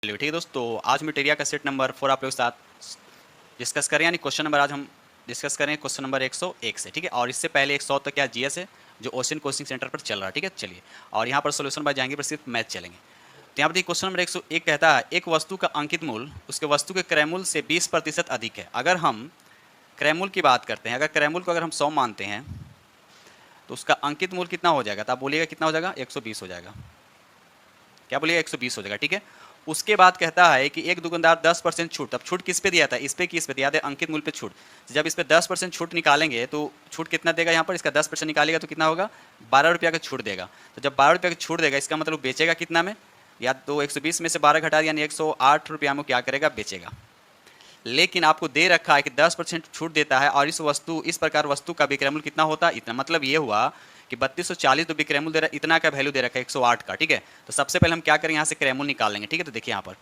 चलिए ठीक है दोस्तों, आज मटेरिया का सेट नंबर 4 आप लोगों के साथ डिस्कस करें, यानी क्वेश्चन नंबर आज हम डिस्कस करें क्वेश्चन नंबर 101 से। ठीक है, और इससे पहले 100 तक क्या जीएस है जो ओशन कोचिंग सेंटर पर चल रहा है। ठीक है, चलिए, और यहाँ पर सोल्यूशन बाय जाएंगे पर सिर्फ मैथ चलेंगे। तो यहाँ पर देखिए क्वेश्चन नंबर 101 कहता है एक वस्तु का अंकित मूल्य उसके वस्तु के क्रय मूल्य से 20% अधिक है। अगर हम क्रय मूल्य की बात करते हैं, अगर क्रय मूल्य को अगर हम 100 मानते हैं तो उसका अंकित मूल्य कितना हो जाएगा? तो आप बोलिएगा कितना हो जाएगा? 120 हो जाएगा। क्या बोलिएगा? 120 हो जाएगा। ठीक है, उसके बाद कहता है कि एक दुकानदार 10% छूट, अब छूट किस पे दिया था? इस पे किस पे दिया था? अंकित मूल्य पे छूट। जब इस पे 10% छूट निकालेंगे तो छूट कितना देगा? यहाँ पर इसका 10% निकालेगा तो कितना होगा? 12 रुपया का छूट देगा। तो जब 12 रुपया का छूट देगा इसका मतलब बेचेगा कितना में? या तो 120 में से 12 घटा दिया, यानी 108 रुपया में क्या करेगा? बेचेगा। लेकिन आपको दे रखा है कि 10% छूट देता है और इस प्रकार वस्तु का विक्रय मूल्य कितना होता है? इतना। मतलब ये हुआ कि 3240 तो विक्रय मूल्य दे रहा है, इतना का वैल्यू दे रखा है 108 का। ठीक है, तो सबसे पहले हम क्या करें? यहाँ से क्रय मूल्य निकाल लेंगे। ठीक है, तो देखिए यहाँ पर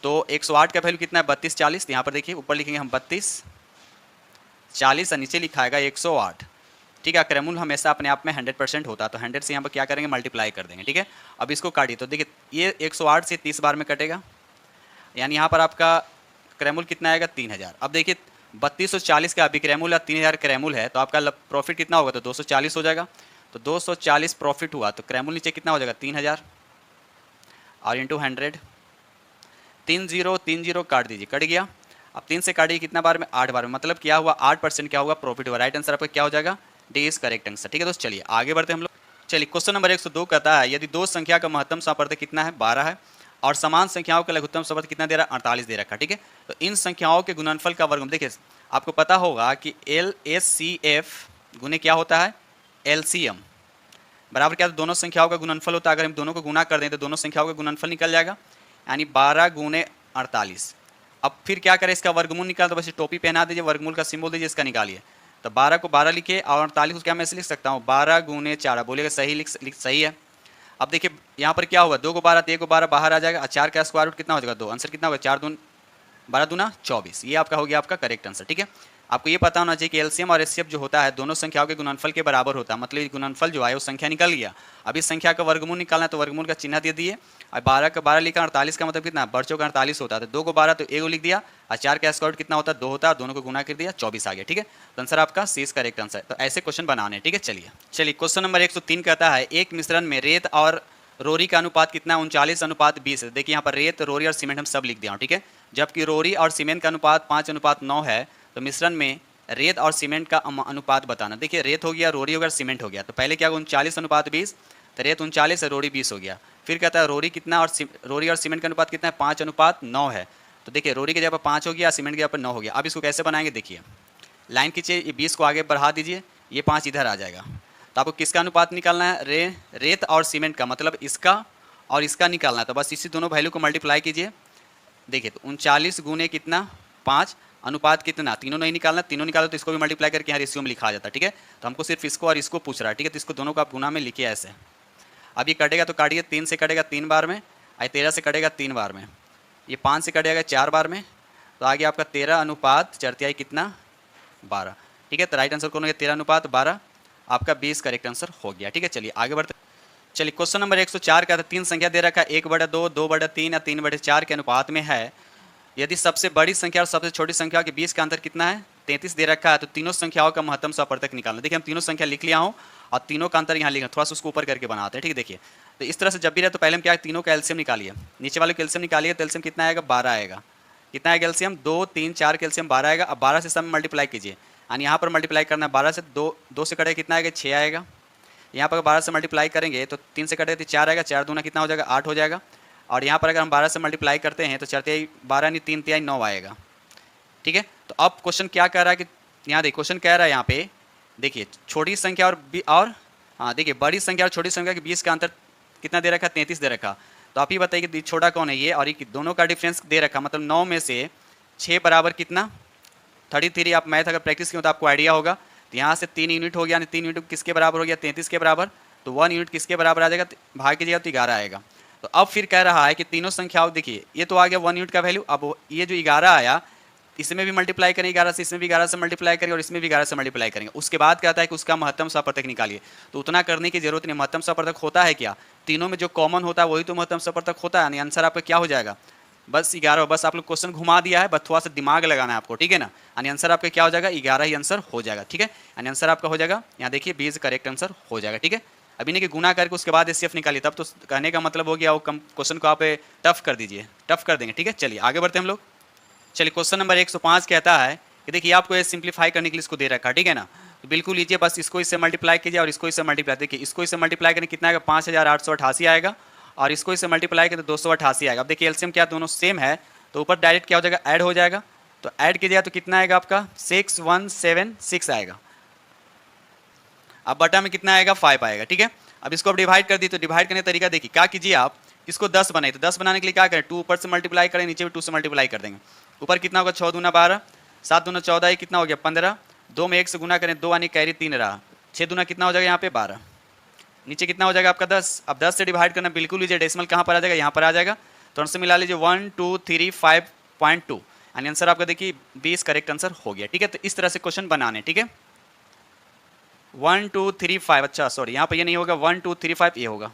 तो 108 का वैल्यू कितना है? 3240। तो यहाँ पर देखिए ऊपर लिखेंगे हम 3240 और नीचे लिखा है 108। ठीक है, क्रय मूल्य हमेशा अपने आप में 100% होता है, तो 100 से यहाँ पर क्या करेंगे? मल्टीप्लाई कर देंगे। ठीक है, अब इसको काटिए तो देखिए ये 108 से 30 बार में कटेगा, यानी यहाँ पर आपका क्रय मूल्य कितना आएगा? 3000। अब देखिए 3240 का विक्रय मूल्य और 3000 क्रय मूल्य है, तो आपका प्रॉफिट कितना होगा? तो 240 हो जाएगा। तो 240 प्रॉफिट हुआ तो क्रय मूल्य नीचे कितना हो जाएगा? 3000 और इंटू 100। 30 काट दीजिए, कट गया। अब 3 से काटिए कितना बार में? 8 बार में। मतलब क्या हुआ? 8% क्या होगा? प्रॉफिट हुआ। राइट आंसर आपका क्या हो जाएगा? D is correct answer. ठीक है दोस्त, चलिए आगे बढ़ते हम लोग। चलिए क्वेश्चन नंबर 102 कहता है यदि दो संख्या का महत्तम सापर्थ कितना है? 12 है, और समान संख्याओं का लघुत्तम सापर्थ कितना दे रहा है? 48 दे रखा। ठीक है, तो इन संख्याओं के गुणनफल का वर्गमूल देखिए, आपको पता होगा कि LCF गुने क्या होता है? LCM बराबर क्या? तो दोनों संख्याओं का गुणनफल होता है। अगर हम दोनों को गुना कर दें तो दोनों संख्याओं का गुणनफल निकल जाएगा, यानी 12 गुने 48। अब फिर क्या करें? इसका वर्गमूल निकाल, तो बस टोपी पहना दीजिए, वर्गमूल का सिंबल दीजिए, इसका निकालिए। तो 12 को 12 लिखिए और 48 को क्या मैं ऐसे लिख सकता हूँ? 12 गुने 4। बोलिएगा सही सही है। अब देखिए यहाँ पर क्या होगा? 2 को 12 तो 1 को 12 बाहर आ जाएगा, 4 का स्क्वायर रूट कितना हो जाएगा? 2। आंसर कितना होगा? 4 दून 12 दूना 24। ये आपका हो गया आपका करेक्ट आंसर। ठीक है, आपको ये पता होना चाहिए कि एलसीएम और एचसीएफ जो होता है दोनों संख्याओं के गुणनफल के बराबर होता है। मतलब गुणनफल जो है वो संख्या निकल गया। अब इस संख्या का वर्गमूल निकालना है तो वर्गमूल का चिन्ह दे दिए, और 12 का 12 लिखा, 48 का मतलब कितना? बर्चों का 48 होता है। तो 2 को 12 तो 1 लिख दिया, और 4 का स्क्वायर रूट कितना होता है? 2 होता है, दोनों को गुना कर दिया, 24 आ गया। ठीक है, तो आंसर आपका सी इज करेक्ट आंसर। तो ऐसे क्वेश्चन बनाने। ठीक है, चलिए क्वेश्चन नंबर 103 कहता है एक मिश्रण में रेत और रोरी का अनुपात कितना है? 39:20 है। देखिए यहाँ पर रेत, रोरी और सीमेंट हम सब लिख दिया हूँ। ठीक है, जबकि रोरी और सीमेंट का अनुपात 5:9 है, तो मिश्रण में रेत और सीमेंट का अनुपात बताना। देखिए रेत हो गया, रोरी हो गया, सीमेंट हो गया। तो पहले क्या होगा? 39:20, तो रेत 39 है, रोरी 20 हो गया। फिर कहता है रोरी कितना और रोरी और सीमेंट का अनुपात कितना है? 5:9 है। तो देखिए रोरी की जगह पर 5 हो गया, सीमेंट की जगह पर 9 हो गया। अब इसको कैसे बनाएंगे? देखिए लाइन खींचिए, ये 20 को आगे बढ़ा दीजिए, ये 5 इधर आ जाएगा। तो आपको किसका अनुपात निकालना है? रेत और सीमेंट का, मतलब इसका और इसका निकालना है। तो बस इसी दोनों वैल्यू को मल्टीप्लाई कीजिए। देखिए तो 39 गुने कितना? 5, अनुपात कितना? तीनों नहीं निकालना, तीनों निकालो तो इसको भी मल्टीप्लाई करके यहाँ रेशियो में लिखा जाता है। ठीक है, तो हमको सिर्फ इसको और इसको पूछ रहा है। ठीक है, तो इसको दोनों को आप गुना में लिखिए ऐसे। अब ये कटेगा तो काटिए, 3 से कटेगा 3 बार में, और 13 से कटेगा 3 बार में, ये 5 से कटेगा 4 बार में, तो आगे आपका 13:4 कितना? 12। ठीक है, तो राइट आंसर कौन हो गया? 13:12, आपका 20 करेक्ट आंसर हो गया। ठीक है, चलिए आगे बढ़ते। चलिए क्वेश्चन नंबर 104 का था तीन संख्या दे रखा है 1/2, 2/3 या 3/4 के अनुपात में है। यदि सबसे बड़ी संख्या और सबसे छोटी संख्या के बीच का अंतर कितना है? 33 दे रखा है। तो तीनों संख्याओं का महत्तम सापर्तक निकालना। देखिए हम तीनों संख्या लिख लिया हूँ और तीनों का अंतर यहाँ लिखा, थोड़ा सा उसको ऊपर करके बनाते हैं। ठीक है, देखिए तो इस तरह से जब भी रहे तो पहले हम क्या, तीनों का एलसीएम निकालिए। नीचे वाले कैल्शियम निकालिए, तो एलसीएम कितना आएगा? 12 आएगा। कितना आएगा एलसीएम? 2, 3, 4 कैल्शियम 12 आएगा। अब 12 से सब मल्टीप्लाई कीजिए, यानी यहाँ पर मल्टीप्लाई करना है 12 से, 2 से कटेगा कितना आएगा? 6 आएगा। यहाँ पर 12 से मल्टीप्लाई करेंगे तो 3 से कटेगा तो 4 आएगा, 4 दूना कितना हो जाएगा? 8 हो जाएगा। और यहाँ पर अगर हम 12 से मल्टीप्लाई करते हैं तो 4 12 यानी 3 3 9 आएगा। ठीक है, तो अब क्वेश्चन क्या कह रहा है कि यहाँ देखिए क्वेश्चन कह रहा है यहाँ पे, देखिए छोटी संख्या और हाँ देखिए बड़ी संख्या और छोटी संख्या के बीच का अंतर कितना दे रखा? 33 दे रखा। तो आप ही बताइए कि छोटा कौन है? ये और ये दोनों का डिफरेंस दे रखा, मतलब 9 में से 6 बराबर कितना? 33। आप मैथ अगर प्रैक्टिस किया तो आपको आइडिया होगा। तो यहाँ से 3 यूनिट हो गया, यानी 3 यूनिट किसके बराबर हो गया? 33 के बराबर। तो 1 यूनिट किसके बराबर आ जाएगा? भाग कीजिएगा तो 11 आएगा। तो अब फिर कह रहा है कि तीनों संख्याओं, देखिए ये तो आ गया 1 यूनिट का वैल्यू। अब ये जो 11 आया इसमें भी मल्टीप्लाई करेंगे 11 से, इसमें भी 11 से मल्टीप्लाई करेंगे और इसमें भी 11 से मल्टीप्लाई करेंगे। उसके बाद कहता है कि उसका महत्तम सापर्तक निकालिए। तो उतना करने की जरूरत नहीं। महत्तम सापर्तक होता है क्या? तीनों में जो कॉमन होता है वही तो महत्तम सापर्तक होता है, यानी आंसर आपका क्या हो जाएगा? बस 11, बस आप लोग क्वेश्चन घुमा दिया है, बस थोड़ा सा दिमाग लगाना है आपको, ठीक है ना। यानी आंसर आपका क्या हो जाएगा, 11 ही आंसर हो जाएगा, ठीक है। यानी आंसर आपका हो जाएगा, यहाँ देखिए बी इज करेक्ट आंसर हो जाएगा, ठीक है। अभी नहीं कि गुना करके उसके बाद एचसीएफ निकालिए, तब तो कहने का मतलब हो गया वो कम क्वेश्चन को आप टफ कर दीजिए, टफ कर देंगे, ठीक है। चलिए आगे बढ़ते हैं हम लोग। चलिए क्वेश्चन नंबर 105 कहता है कि देखिए आपको ये सिंप्लीफाई करने के लिए इसको दे रखा है, ठीक है ना। तो बिल्कुल लीजिए, बस इसको इससे मल्टीप्लाई कीजिए और इसको इससे मल्टीप्लाई, देखिए इसको इससे मल्टीप्लाई करने कितना आएगा, 5888 आएगा, और इसको इससे मल्टीप्लाई करें तो 288 आएगा। अब देखिए एलसीएम क्या दोनों सेम है, तो ऊपर डायरेक्ट क्या हो जाएगा, ऐड हो जाएगा। तो ऐड कीजिएगा तो कितना आएगा आपका 6176 आएगा। अब बटा में कितना आएगा 5 आएगा, ठीक है। अब इसको अब डिवाइड कर दी, तो डिवाइड करने का तरीका देखिए, क्या कीजिए आप इसको 10 बनाइए, तो 10 बनाने के लिए क्या करें, 2 ऊपर से मल्टीप्लाई करें, नीचे भी 2 से मल्टीप्लाई कर देंगे। ऊपर कितना होगा 6 दूना 12, 7 दूना 14, कितना हो गया 15, 2 में 1 से गुना करें 2 यानी कैरी 3 रहा, 6 दूना कितना हो जाएगा यहाँ पे 12, नीचे कितना हो जाएगा आपका 10। अब 10 से डिवाइड करना बिल्कुल लीजिए, डेसिमल कहाँ पर आ जाएगा, यहाँ पर आ जाएगा, तो आंसर मिला लीजिए 1235.2, यानी आंसर आपका देखिए 20 करेक्ट आंसर हो गया, ठीक है। तो इस तरह से क्वेश्चन बनाने, ठीक है। 1235, अच्छा सॉरी यहाँ पर ये नहीं होगा, 1235 ये होगा,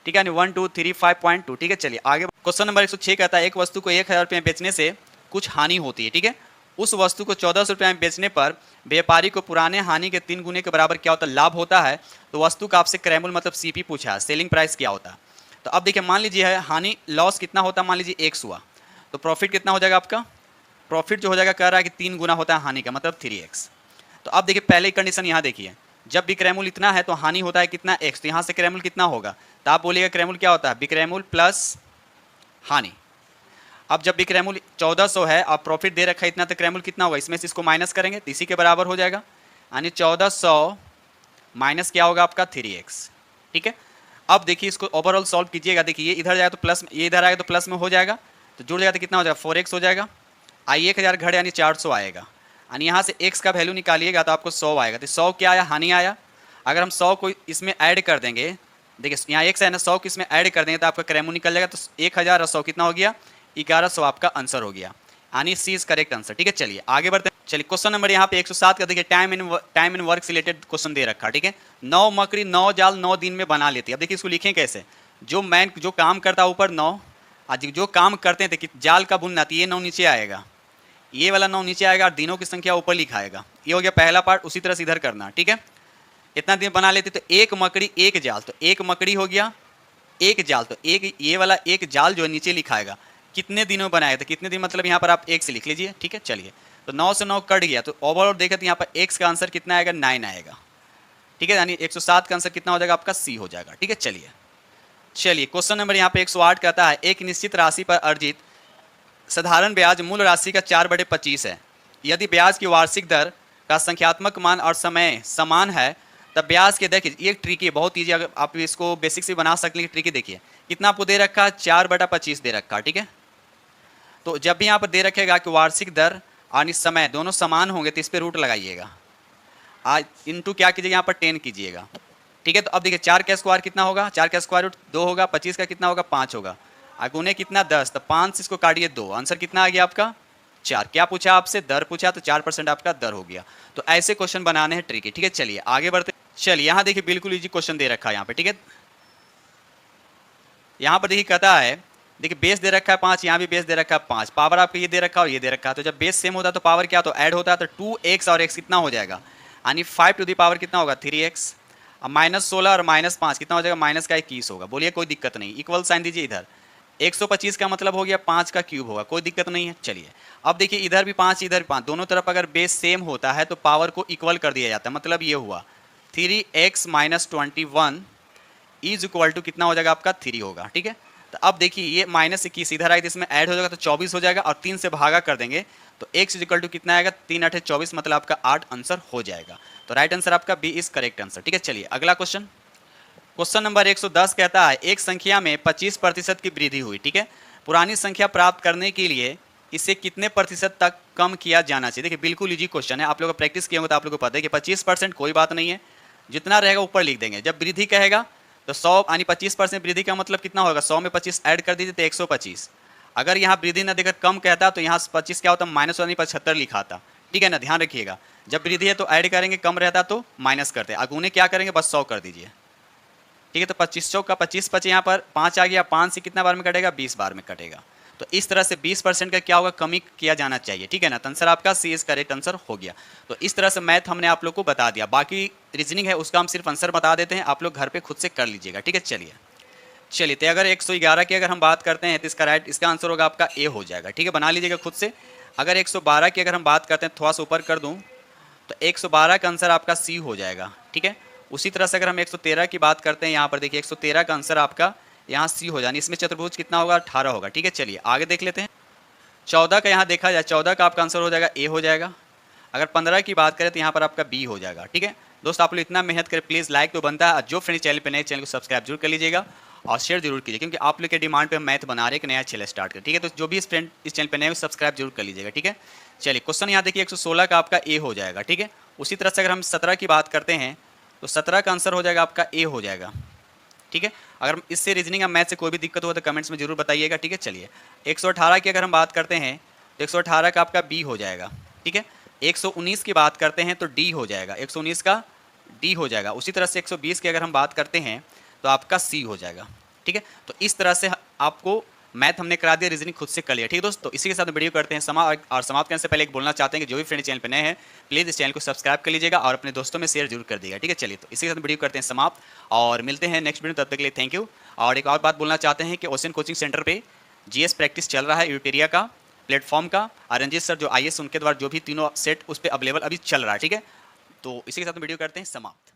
ठीक है, यानी 1235.2, ठीक है। चलिए आगे क्वेश्चन नंबर 106 कहता है एक वस्तु को 1000 रुपये में बेचने से कुछ हानि होती है, ठीक है। उस वस्तु को 1400 रुपये में बेचने पर व्यापारी को पुराने हानि के 3 गुने के बराबर क्या होता है, लाभ होता है। तो वस्तु का आपसे क्रैमुल मतलब सीपी पूछा है, सेलिंग प्राइस क्या होता है। तो अब देखिए मान लीजिए है हानि लॉस कितना होता है, मान लीजिए x हुआ, तो प्रॉफिट कितना हो जाएगा आपका, प्रॉफिट जो हो जाएगा कह रहा है कि 3 गुना होता है हानि का, मतलब 3x। तो अब देखिए पहले कंडीशन यहाँ देखिए, जब विक्रयमूल्य इतना है तो हानि होता है कितना x, तो यहाँ से क्रयमूल्य कितना होगा, तो आप बोलिएगा क्रयमूल्य क्या होता है, विक्रयमूल्य प्लस हानि। अब जब विक्रयमूल्य 1400 है, अब प्रॉफिट दे रखा है इतना, तो क्रयमूल्य कितना होगा, इसमें से इसको माइनस करेंगे तो इसी के बराबर हो जाएगा, यानी 1400 माइनस क्या होगा आपका 3x, ठीक है। अब देखिए इसको ओवरऑल सॉल्व कीजिएगा, देखिए ये इधर जाएगा तो प्लस, ये इधर आएगा तो प्लस में हो जाएगा, तो जुड़ जाएगा तो कितना हो जाएगा 4x हो जाएगा, आई 1000 घड़ यानी 400 आएगा, यानी यहाँ से x का वैल्यू निकालिएगा तो आपको 100 आएगा। तो 100 क्या आया, हानि आया। अगर हम 100 को इसमें ऐड कर देंगे, देखिए यहाँ x है ना, 100 को इसमें ऐड कर देंगे तो आपका क्रयमूल्य निकल जाएगा, तो 1000 और 100 कितना हो गया 1100 आपका आंसर हो गया, यानी सी इज करेक्ट आंसर, ठीक है। चलिए आगे बढ़ते हैं। चलिए क्वेश्चन नंबर यहाँ पे 107 का देखिए टाइम एंड वर्क से रिलेटेड क्वेश्चन दे रखा, ठीक है। 9 मकड़ी 9 जाल 9 दिन में बना लेती है। अब देखिए इसको लिखें कैसे, जो काम करता है ऊपर 9, आज जो काम करते हैं कि जाल का बुनना, तो ये 9 नीचे आएगा, ये वाला 9 नीचे आएगा और दिनों की संख्या ऊपर लिखाएगा। ये हो गया पहला पार्ट, उसी तरह से इधर करना, ठीक है। इतना दिन बना लेते तो एक मकड़ी एक जाल, तो एक मकड़ी हो गया एक जाल, तो एक ये वाला एक जाल जो है नीचे लिखाएगा कितने दिनों बनाएगा, तो कितने दिन मतलब यहाँ पर आप एक से लिख लीजिए, ठीक है। चलिए तो 9 से 9 कट गया, तो ओवरऑल देखें तो यहाँ पर x का आंसर कितना आएगा 9 आएगा, ठीक है, यानी 107 का आंसर कितना हो जाएगा आपका सी हो जाएगा, ठीक है। चलिए क्वेश्चन नंबर यहाँ पे 108 कहता है एक निश्चित राशि पर अर्जित साधारण ब्याज मूल राशि का 4/25 है। यदि ब्याज की वार्षिक दर का संख्यात्मक मान और समय समान है तब ब्याज के, देखिए ये ट्रिकी बहुत ईजी, अगर आप इसको बेसिक से बना सकते हैं, ट्रिकी देखिए कितना आपको दे रखा है 4/25 दे रखा, ठीक है। तो जब भी यहाँ पर दे रखेगा कि वार्षिक दर और समय दोनों समान होंगे तो इस पर रूट लगाइएगा, इंटू क्या कीजिएगा यहाँ पर 10 कीजिएगा, ठीक है। तो अब देखिए 4 का स्क्वायर कितना होगा, 4 का स्क्वायर रूट 2 होगा, 25 का कितना होगा 5 होगा, अगुने कितना 10, तो 5 से इसको काटिए 2, आंसर कितना आ गया आपका 4। क्या पूछा आपसे, दर पूछा, तो 4% आपका दर हो गया। तो ऐसे क्वेश्चन बनाने हैं ट्रिकी, ठीक है। चलिए आगे बढ़ते, चलिए यहाँ देखिए बिल्कुल इजी क्वेश्चन दे रखा है यहाँ पे, ठीक है। यहाँ पर देखिए कहता है, देखिए बेस दे रखा है 5, यहाँ भी बेस दे रखा है 5, पावर आपको ये दे रखा है और ये दे रखा है, तो जब बेस सेम होता है तो पावर क्या तो ऐड होता है, तो 2x और x कितना हो जाएगा, यानी 5 टू द पावर कितना होगा 3x, अब -16 और -5 कितना हो जाएगा माइनस का 21 होगा। बोलिए कोई दिक्कत नहीं, इक्वल साइन दीजिए इधर, 125 का मतलब हो गया 5 का क्यूब होगा, कोई दिक्कत नहीं है। चलिए अब देखिए इधर भी 5 इधर भी 5, दोनों तरफ अगर बेस सेम होता है तो पावर को इक्वल कर दिया जाता है, मतलब ये हुआ 3x - 21 इज इक्वल टू कितना हो जाएगा आपका 3 होगा, ठीक है। तो अब देखिए ये -21 इधर आएगा तो इसमें ऐड हो जाएगा तो 24 हो जाएगा, और 3 से भागा कर देंगे तो x इज इक्वल टू कितना आएगा 3 8 24, मतलब आपका 8 आंसर हो जाएगा। तो राइट आंसर आपका बी इज करेक्ट आंसर, ठीक है। चलिए अगला क्वेश्चन, क्वेश्चन नंबर 110 कहता है एक संख्या में 25% की वृद्धि हुई, ठीक है। पुरानी संख्या प्राप्त करने के लिए इसे कितने प्रतिशत तक कम किया जाना चाहिए। देखिए बिल्कुल इजी क्वेश्चन है, आप लोग प्रैक्टिस किए होंगे तो आप लोग को पता है कि 25% कोई बात नहीं है, जितना रहेगा ऊपर लिख देंगे। जब वृद्धि कहेगा तो 100 यानी 25% वृद्धि का मतलब कितना होगा, 100 में 25 ऐड कर दीजिए तो 125। अगर यहाँ वृद्धि न देकर कम कहता तो यहाँ 25 क्या होता माइनस यानी 75 लिखा था, ठीक है ना, ध्यान रखिएगा। जब वृद्धि है तो ऐड करेंगे, कम रहता तो माइनस करते, अगुने क्या करेंगे बस 100 कर दीजिए, ठीक है। तो 25 का 25 यहाँ पर 5 आ गया, 5 से कितना बार में कटेगा 20 बार में कटेगा। तो इस तरह से 20% का क्या होगा, कमी किया जाना चाहिए, ठीक है ना। तो आंसर आपका सी इज करेक्ट आंसर हो गया। तो इस तरह से मैथ हमने आप लोग को बता दिया, बाकी रीजनिंग है उसका हम सिर्फ आंसर बता देते हैं, आप लोग घर पे खुद से कर लीजिएगा, ठीक है। चलिए तो अगर 111 की अगर हम बात करते हैं तो इसका आंसर होगा आपका ए हो जाएगा, ठीक है, बना लीजिएगा खुद से। अगर 112 की अगर हम बात करते हैं, थोड़ा सा ऊपर कर दूं, तो 112 का आंसर आपका सी हो जाएगा, ठीक है। उसी तरह से अगर हम 113 की बात करते हैं, यहाँ पर देखिए 113 का आंसर आपका यहाँ सी हो जानी, इसमें चतुर्भुज कितना होगा, 18 होगा, ठीक है। चलिए आगे देख लेते हैं। 14 का यहाँ देखा जाए, 14 का आपका आंसर हो जाएगा ए हो जाएगा। अगर 15 की बात करें तो यहाँ पर आपका बी हो जाएगा, ठीक है। दोस्त आप लोग इतना मेहनत करें, प्लीज़ लाइक तो बनता है, जो फ्रेंड चैनल पे नए चैनल को सब्सक्राइब जरूर कर लीजिएगा और शेयर जरूर कीजिए, क्योंकि आप लोग के डिमांड पे हम मैथ बना रहे हैं कि नया चैनल स्टार्ट करें, ठीक है। तो जो भी फ्रेंड इस चैनल पे नए सब्सक्राइब जरूर कर लीजिएगा, ठीक है। चलिए क्वेश्चन यहाँ देखिए 116 का आपका ए हो जाएगा, ठीक है। उसी तरह से अगर हम 17 की बात करते हैं तो 17 का आंसर हो जाएगा आपका ए हो जाएगा, ठीक है। अगर इससे रीजनिंग या मैथ से कोई भी दिक्कत हो तो कमेंट्स में जरूर बताइएगा, ठीक है। चलिए 118 की अगर हम बात करते हैं तो 118 का आपका बी हो जाएगा, ठीक है। 119 की बात करते हैं तो डी हो जाएगा, 119 का डी हो जाएगा। उसी तरह से 120 की अगर हम बात करते हैं तो आपका सी हो जाएगा, ठीक है। तो इस तरह से आपको मैथ हमने करा दिया, रीजनिंग खुद से कर लिया, ठीक है दोस्तों। तो इसी के साथ वीडियो करते हैं और समाप्त करने से पहले एक बोलना चाहते हैं कि जो भी फ्रेंड चैनल पे नए हैं प्लीज़ इस चैनल को सब्सक्राइब कर लीजिएगा और अपने दोस्तों में शेयर जरूर कर दीजिएगा, ठीक है। चलिए तो इसी के साथ वीडियो करते हैं समाप्त और मिलते हैं नेक्स्ट वीडियो, तब तक के लिए थैंक यू। और एक और बात बोलना चाहते हैं कि ओशन कोचिंग सेंटर पर जीएस प्रैक्टिस चल रहा है, यूटेरिया का प्लेटफॉर्म का, और रंजीत सर जो आईएएस उनके द्वारा जो भी तीनों सेट उस पर अवेलेबल अभी चल रहा है, ठीक है। तो इसी के साथ वीडियो करते हैं समाप्त।